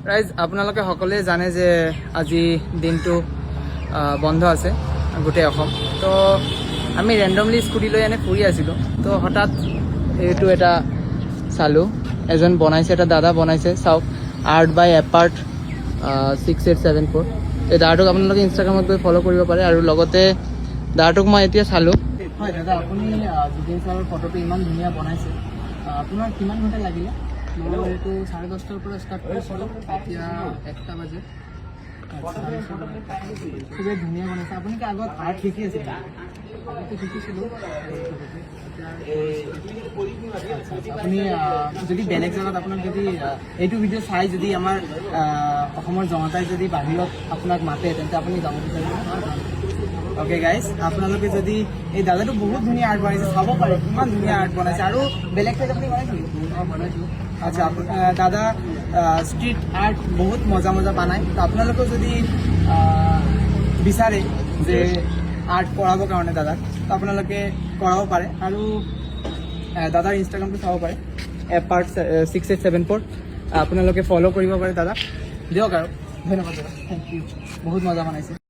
ৰাইজ আপোনালোকে সকলোৱে জানে যে আজি দিনটো বন্ধ আছে গোটেই অসম। তো আমি ৰেণ্ডমলি স্কুটি লৈ এনে ফুৰি আছিলোঁ। তো হঠাৎ এইটো এটা চালোঁ, এজন বনাইছে, এটা দাদা বনাইছে, চাওক, আৰ্ট বাই এপাৰ্ট 6874। এই দাদাটোক আপোনালোকে ইনষ্টাগ্ৰামত গৈ ফ'ল' কৰিব পাৰে। আৰু লগতে দাদাটোক মই এতিয়া চালোঁ। হয় দাদা, আপুনি জুবিন ছাৰৰ ফটোটো ইমান ধুনীয়া বনাইছে, আপোনাৰ কিমান ঘণ্টা লাগিলে? মই এইটো 10:30ৰ পৰা ষ্টাৰ্ট কৰিছিলোঁ, এতিয়া 1টা বাজে। খুবেই ধুনীয়া বনাইছে। আপুনি কি আগত আৰ্ট শিকি আছিল? আগতে শিকিছিলোঁ। আপুনি যদি বেলেগ জেগাত আপোনাক যদি এইটো ভিডিঅ' চাই যদি আমাৰ অসমৰ জনতাই যদি বাহিৰত আপোনাক মাতে, তেন্তে আপুনি যাব বিচাৰিব? অ'কে গাইজ, আপোনালোকে যদি এই দাদাটো বহুত ধুনীয়া আৰ্ট বনাইছে, চাব পাৰে কিমান ধুনীয়া আৰ্ট বনাইছে। আৰু বেলেগ ঠাইত আপুনি বনাইছিল? বনাইছোঁ। আচ্ছা, দাদা ষ্ট্ৰীট আৰ্ট বহুত মজা মজা বনায়। তো আপোনালোকেও যদি বিচাৰে যে আৰ্ট কৰাবৰ কাৰণে দাদাক, তো আপোনালোকে কৰাব পাৰে। আৰু দাদাৰ ইনষ্টাগ্ৰামটো চাব পাৰে, এপাৰ্ট 6874। আপোনালোকে ফ'ল' কৰিব পাৰে দাদাক। দিয়ক আৰু ধন্যবাদ দাদা, থেংক ইউ, বহুত মজা বনাইছে।